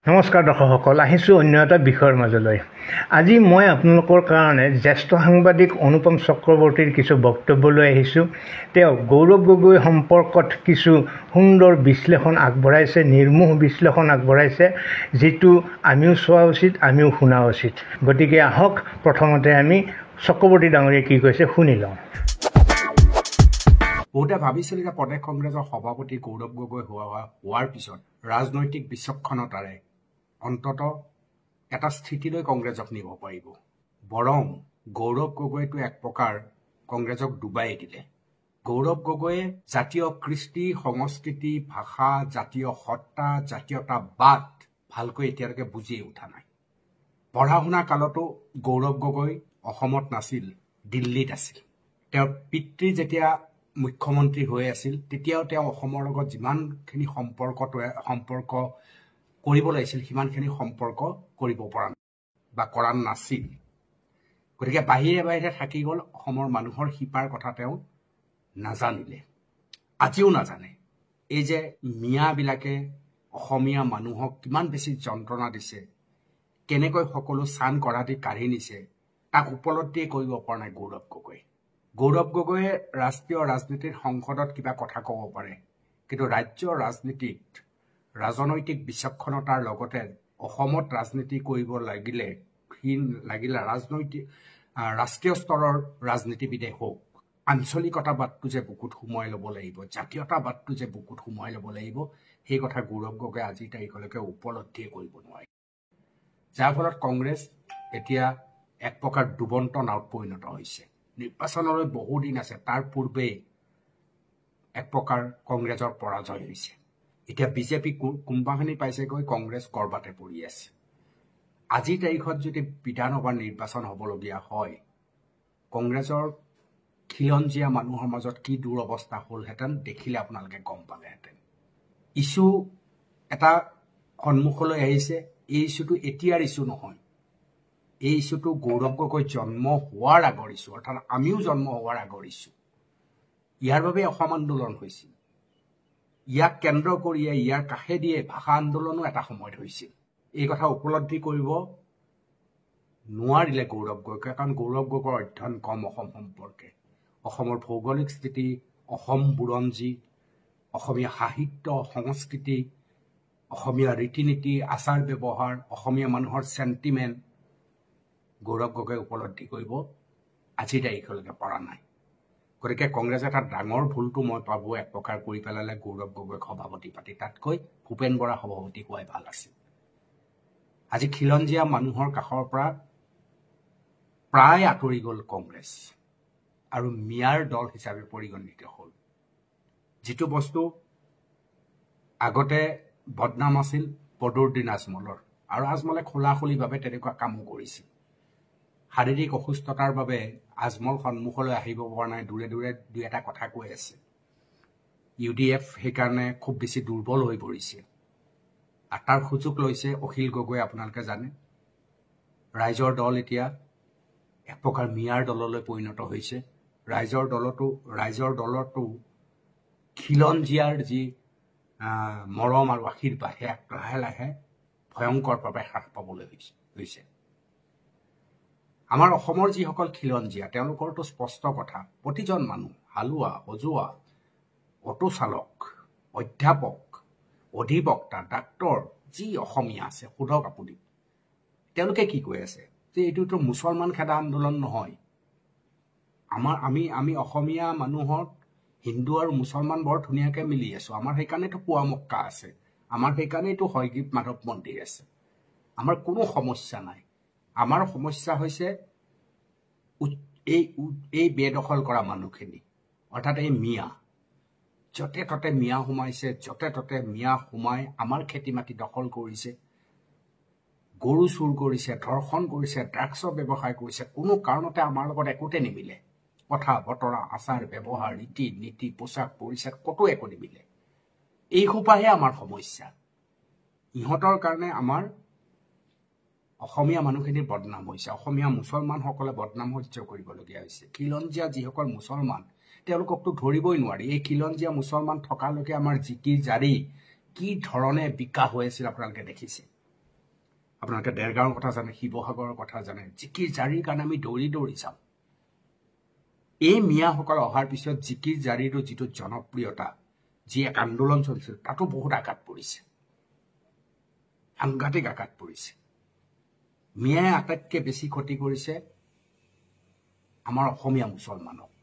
নমস্কাৰ দৰ্শকসকল, আহিছোঁ অন্য এটা বিষয়ৰ মাজলৈ। আজি মই আপোনালোকৰ কাৰণে জ্যেষ্ঠ সাংবাদিক অনুপম চক্ৰৱৰ্তীৰ কিছু বক্তব্য লৈ আহিছোঁ। তেওঁ গৌৰৱ গগৈ সম্পৰ্কত কিছু সুন্দৰ বিশ্লেষণ আগবঢ়াইছে, নিৰ্মোহ বিশ্লেষণ আগবঢ়াইছে, যিটো আমিও চোৱা উচিত, আমিও শুনা উচিত। গতিকে আহক প্ৰথমতে আমি চক্ৰৱৰ্তী ডাঙৰীয়ে কি কৈছে শুনি লওঁ। বহুতে ভাবিছিল যে প্ৰদেশ কংগ্ৰেছৰ সভাপতি গৌৰৱ গগৈ হোৱাৰ পিছত ৰাজনৈতিক বিচক্ষণতাৰে অন্তত এটা স্থিতিলৈ কংগ্ৰেছক নিব পাৰিব। বৰং গৌৰৱ গগৈটো এক প্ৰকাৰ কংগ্ৰেছক ডুবাই দিলে। গৌৰৱ গগৈয়ে জাতীয় কৃষ্টি, সংস্কৃতি, ভাষা, জাতীয় সত্তা, জাতীয়তাবাদ ভালকৈ এতিয়ালৈকে বুজিয়ে উঠা নাই। পঢ়া শুনা কালতো গৌৰৱ গগৈ অসমত নাছিল, দিল্লীত আছিল। তেওঁৰ পিতৃ যেতিয়া মুখ্যমন্ত্ৰী হৈ আছিল তেতিয়াও তেওঁ অসমৰ লগত যিমানখিনি সম্পৰ্ক কৰিব লাগিছিল সিমানখিনি সম্পৰ্ক কৰিব পৰা বা কৰা নাছিল। গতিকে বাহিৰে বাহিৰে থাকি গ'ল, অসমৰ মানুহৰ শিপাৰ কথা তেওঁ নাজানিলে, আজিও নাজানে। এই যে মিয়াবিলাকে অসমীয়া মানুহক কিমান বেছি যন্ত্ৰণা দিছে, কেনেকৈ সকলো চান কৰা দি কাঢ়ি নিছে, তাক উপলব্ধিয়ে কৰিব পৰা নাই গৌৰৱ গগৈ। গৌৰৱ গগৈয়ে ৰাষ্ট্ৰীয় ৰাজনীতিৰ সংসদত কিবা কথা ক'ব পাৰে, কিন্তু ৰাজ্যৰ ৰাজনীতিত ৰাজনৈতিক বিচক্ষণতাৰ লগতে অসমত ৰাজনীতি কৰিব লাগিলে ৰাষ্ট্ৰীয় স্তৰৰ ৰাজনীতিবিদে হওক, আঞ্চলিকতাবাদটো যে বুকুত সোমোৱাই ল'ব লাগিব, জাতীয়তাবাদটো যে বুকুত সোমোৱাই ল'ব লাগিব, সেই কথা গৌৰৱ গগৈ আজিৰ তাৰিখলৈকে উপলব্ধিয়ে কৰিব নোৱাৰে। যাৰ ফলত কংগ্ৰেছ এতিয়া এক প্ৰকাৰ ডুবন্ত নাওত পৰিণত হৈছে। নিৰ্বাচনলৈ বহুদিন আছে, তাৰ পূৰ্বেই এক প্ৰকাৰ কংগ্ৰেছৰ পৰাজয় হৈছে। এতিয়া বিজেপি কোনোবাখিনি পাইছেগৈ, কংগ্ৰেছ কৰবাতে পৰি আছে। আজিৰ তাৰিখত যদি বিধানসভাৰ নিৰ্বাচন হ'বলগীয়া হয়, কংগ্ৰেছৰ খিলঞ্জীয়া মানুহৰ মাজত কি দুৰৱস্থা হ'লহেঁতেন দেখিলে আপোনালোকে গম পালেহেঁতেন। ইছ্যু এটা সন্মুখলৈ আহিছে, এই ইছ্যুটো এতিয়াৰ ইছ্যু নহয়, এই ইছ্যুটো গৌৰৱ গগৈ জন্ম হোৱাৰ আগৰ ইছ্যু, অৰ্থাৎ আমিও জন্ম হোৱাৰ আগৰ ইছ্যু। ইয়াৰ বাবে অসম আন্দোলন হৈছিল, ইয়াক কেন্দ্ৰ কৰিয়ে ইয়াৰ কাষেদিয়ে ভাষা আন্দোলনো এটা সময়ত হৈছিল। এই কথা উপলব্ধি কৰিব নোৱাৰিলে গৌৰৱ গগৈ, কাৰণ গৌৰৱ গগৈৰ অধ্যয়ন কম অসম সম্পৰ্কে। অসমৰ ভৌগোলিক স্থিতি, অসম বুৰঞ্জী, অসমীয়া সাহিত্য সংস্কৃতি, অসমীয়া ৰীতি নীতি, আচাৰ ব্যৱহাৰ, অসমীয়া মানুহৰ চেণ্টিমেণ্ট গৌৰৱ গগৈ উপলব্ধি কৰিব আজিৰ তাৰিখলৈকে পৰা নাই। গতিকে কংগ্ৰেছে এটা ডাঙৰ ভুলটো মই ভাবোঁ এক প্ৰকাৰ কৰি পেলালে গৌৰৱ গগৈক সভাপতি পাতি, তাতকৈ ভূপেন বৰা সভাপতি হোৱাই ভাল আছিল। আজি খিলঞ্জীয়া মানুহৰ কাষৰ পৰা প্ৰায় আঁতৰি গ'ল কংগ্ৰেছ আৰু মিয়াৰ দল হিচাপে পৰিগণিত হ'ল। যিটো বস্তু আগতে বদনাম আছিল বদৰুদ্দিন আজমলৰ, আৰু আজমলে খোলাখুলিভাৱে তেনেকুৱা কামো কৰিছিল। শাৰীৰিক অসুস্থতাৰ বাবে আজমল সন্মুখলৈ আহিব পৰা নাই, দূৰে দূৰে দুই এটা কথা কৈ আছে। UDF সেইকাৰণে খুব বেছি দুৰ্বল হৈ পৰিছে, আৰু তাৰ সুযোগ লৈছে অখিল গগৈ। আপোনালোকে জানে ৰাইজৰ দল এতিয়া এক প্ৰকাৰ মিয়াৰ দললৈ পৰিণত হৈছে। ৰাইজৰ দলতো খিলঞ্জীয়াৰ যি মৰম আৰু আশীৰ্বাদ সেয়া লাহে লাহে ভয়ংকৰভাৱে হ্ৰাস পাবলৈ হৈছে। আমাৰ অসমৰ যিসকল খিলঞ্জীয়া তেওঁলোকৰতো স্পষ্ট কথা, প্ৰতিজন মানুহ, হালোৱা, সজোৱা, অটো চালক, অধ্যাপক, অধিবক্তা, ডাক্তৰ, যি অসমীয়া আছে সোধক আপুনি, তেওঁলোকে কি কৈ আছে যে এইটোতো মুছলমান খেদা আন্দোলন নহয়। আমি অসমীয়া মানুহত হিন্দু আৰু মুছলমান বৰ ধুনীয়াকৈ মিলি আছোঁ, আমাৰ সেইকাৰণেতো পুৱা মক্কা আছে, আমাৰ সেইকাৰণেতো হয়গ্ৰীৱ মাধৱ মন্দিৰ আছে, আমাৰ কোনো সমস্যা নাই। আমাৰ সমস্যা হৈছে এই বেদখল কৰা মানুহখিনি, অৰ্থাৎ এই মিয়া। য'তে ত'তে মিয়া সোমাইছে, য'তে ত'তে মিয়া সোমাই আমাৰ খেতি মাটি দখল কৰিছে, গৰু চুৰ কৰিছে, ধৰ্ষণ কৰিছে, ড্ৰাগছৰ ব্যৱসায় কৰিছে। কোনো কাৰণতে আমাৰ লগত একোতে নিমিলে, কথা বতৰা, আচাৰ ব্যৱহাৰ, ৰীতি নীতি, পোচাক পৰিচ্ছদ ক'তো একো নিমিলে। এই সোপাহে আমাৰ সমস্যা। ইহঁতৰ কাৰণে আমাৰ অসমীয়া মানুহখিনিৰ বদনাম হৈছে, অসমীয়া মুছলমানসকলে বদনাম সহ্য কৰিবলগীয়া হৈছে। খিলঞ্জীয়া যিসকল মুছলমান তেওঁলোককতো ধৰিবই নোৱাৰি। এই খিলঞ্জীয়া মুছলমান থকালৈকে আমাৰ জিকি জাৰি কি ধৰণে বিকাশ হৈ আছিল আপোনালোকে দেখিছে। আপোনালোকে দেৰগাঁৱৰ কথা জানে, শিৱসাগৰৰ কথা জানে। জিকিৰ জাৰিৰ কাৰণে আমি দৌৰি দৌৰি যাওঁ। এই মিয়াসকল অহাৰ পিছত জিকিৰ জাৰিৰো যিটো জনপ্ৰিয়তা, যি এক আন্দোলন চলিছিল, তাতো বহুত আঘাত পৰিছে, সাংঘাতিক আঘাত পৰিছে। মিয়াই আটাইতকৈ বেছি ক্ষতি কৰিছে আমাৰ অসমীয়া মুছলমানক।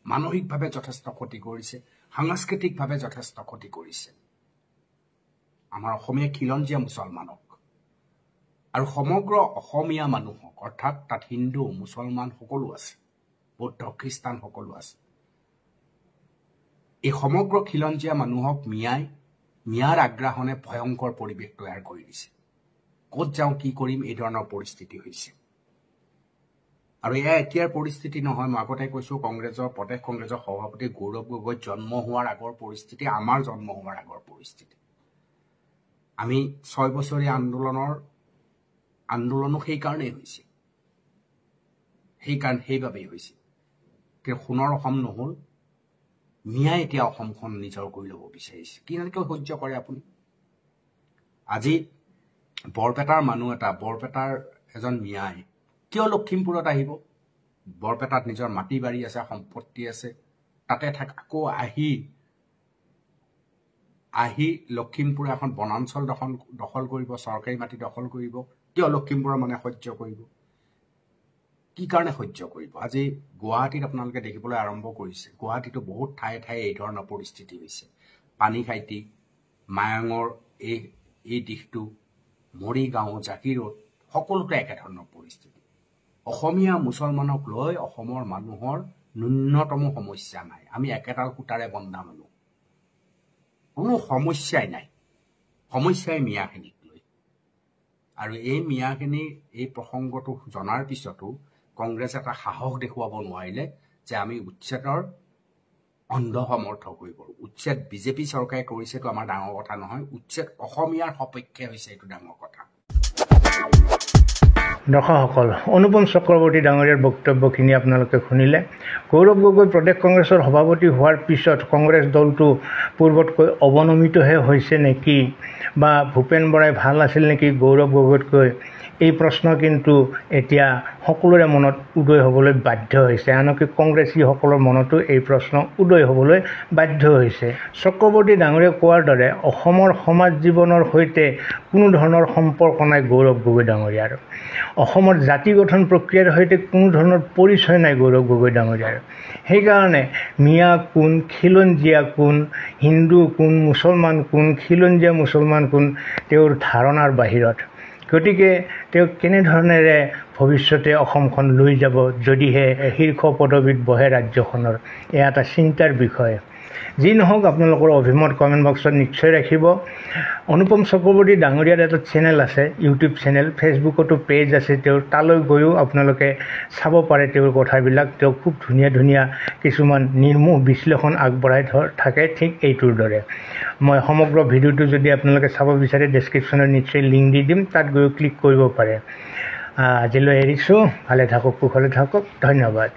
মানসিকভাৱে যথেষ্ট ক্ষতি কৰিছে, সাংস্কৃতিকভাৱে যথেষ্ট ক্ষতি কৰিছে আমাৰ অসমীয়া খিলঞ্জীয়া মুছলমানক। আৰু সমগ্ৰ অসমীয়া মানুহক, অৰ্থাৎ তাত হিন্দু মুছলমান সকলো আছে, বৌদ্ধ খ্ৰীষ্টান সকলো আছে। এই সমগ্ৰ খিলঞ্জীয়া মানুহক মিয়াৰ আগ্ৰাসনে ভয়ংকৰ পৰিৱেশ তৈয়াৰ কৰি দিছে। ক'ত যাওঁ কি কৰিম এই ধৰণৰ পৰিস্থিতি হৈছে। আৰু এয়া এতিয়াৰ পৰিস্থিতি নহয়, মই আগতে কৈছোঁ প্ৰদেশ কংগ্ৰেছৰ সভাপতি গৌৰৱ গগৈ জন্ম হোৱাৰ আগৰ পৰিস্থিতি, আমাৰ জন্ম হোৱাৰ আগৰ পৰিস্থিতি। আমি 6 বছৰীয়া আন্দোলনো সেইকাৰণেই হৈছিল, সেইবাবেই হৈছিল। কিন্তু সোণৰ অসম নহ'ল, মিয়াই এতিয়া অসমখন নিজৰ কৰি ল'ব বিচাৰিছে। কেনেকৈ সহ্য কৰে আপুনি? আজি বৰপেটাৰ মানুহ এটা, বৰপেটাৰ এজন মিয়াই কিয় লখিমপুৰত আহিব? বৰপেটাত নিজৰ মাটি বাৰী আছে, সম্পত্তি আছে, তাতে আকৌ আহি লখিমপুৰ এখন বনাঞ্চল দখল কৰিব, চৰকাৰী মাটি দখল কৰিব। কিয় লখিমপুৰৰ মানুহে সহ্য কৰিব? কি কাৰণে সহ্য কৰিব? আজি গুৱাহাটীত আপোনালোকে দেখিবলৈ আৰম্ভ কৰিছে, গুৱাহাটীতো বহুত ঠায়ে ঠায়ে এই ধৰণৰ পৰিস্থিতি হৈছে। পানীখাইটি, মায়ঙৰ এই দিশটো, মৰিগাঁও, জাগিৰোড, সকলোতে একেধৰণৰ পৰিস্থিতি। অসমীয়া মুছলমানক লৈ অসমৰ মানুহৰ ন্যূনতম সমস্যা নাই। আমি একেডাল সূতাৰে বন্ধা মানুহ, কোনো সমস্যাই নাই। সমস্যাই মিয়াখিনিক লৈ। আৰু এই মিয়াখিনিৰ এই প্ৰসংগটো জনাৰ পিছতো কংগ্ৰেছে এটা সাহস দেখুৱাব নোৱাৰিলে যে আমি উচ্ছেদৰ অন্ধ সমৰ্থক হৈ পৰোঁ। উচ্ছেদ বিজেপি চৰকাৰে কৰিছেতো আমাৰ ডাঙৰ কথা নহয়, উচ্ছেদ অসমীয়াৰ সপক্ষে হৈছে এইটো ডাঙৰ কথা। দৰ্শকসকল, অনুপম চক্ৰৱৰ্তী ডাঙৰীয়াৰ বক্তব্যখিনি আপোনালোকে শুনিলে। গৌৰৱ গগৈ প্ৰদেশ কংগ্ৰেছৰ সভাপতি হোৱাৰ পিছত কংগ্ৰেছ দলটো পূৰ্বতকৈ অৱনমিতহে হৈছে নেকি, বা ভূপেন বৰাই ভাল আছিল নেকি গৌৰৱ গগৈতকৈ, এই প্ৰশ্ন কিন্তু এতিয়া সকলোৰে মনত উদয় হ'বলৈ বাধ্য হৈছে। আনকি কংগ্ৰেছীসকলৰ মনতো এই প্ৰশ্ন উদয় হ'বলৈ বাধ্য হৈছে। চক্ৰৱৰ্তী ডাঙৰীয়াই কোৱাৰ দৰে অসমৰ সমাজ জীৱনৰ সৈতে কোনো ধৰণৰ সম্পৰ্ক নাই গৌৰৱ গগৈ ডাঙৰীয়াৰ। অসমৰ জাতি গঠন প্ৰক্ৰিয়াৰ সৈতে কোনো ধৰণৰ পৰিচয় নাই গৌৰৱ গগৈ ডাঙৰীয়াৰ। সেইকাৰণে মিয়া কোন, খিলঞ্জীয়া কোন, হিন্দু কোন, মুছলমান কোন, খিলঞ্জীয়া মুছলমান কোন, তেওঁৰ ধাৰণাৰ বাহিৰত। গতিকে তেওঁ কেনেধৰণেৰে ভৱিষ্যতে অসমখন লৈ যাব যদিহে শীৰ্ষ পদবীত বহে ৰাজ্যখনৰ, এয়া এটা চিন্তাৰ বিষয়। যি নহওক, আপোনালোকৰ অভিমত কমেণ্ট বক্সত নিশ্চয় ৰাখিব। অনুপম চক্ৰৱৰ্তী ডাঙৰীয়াৰ এটা চেনেল আছে, ইউটিউব চেনেল, ফেচবুকতো পেজ আছে তেওঁৰ, তালৈ গৈও আপোনালোকে চাব পাৰে তেওঁৰ কথাবিলাক। তেওঁ খুব ধুনীয়া ধুনীয়া কিছুমান নিৰ্মোহ বিশ্লেষণ আগবঢ়াই থাকে, ঠিক এইটোৰ দৰে। মই সমগ্ৰ ভিডিঅ'টো যদি আপোনালোকে চাব বিচাৰে ডেছক্ৰিপশ্যনত নিশ্চয় লিংক দি দিম, তাত গৈ ক্লিক কৰিব পাৰে। আজিলৈ এৰিছোঁ, ভালে থাকক, কুশলে থাকক, ধন্যবাদ।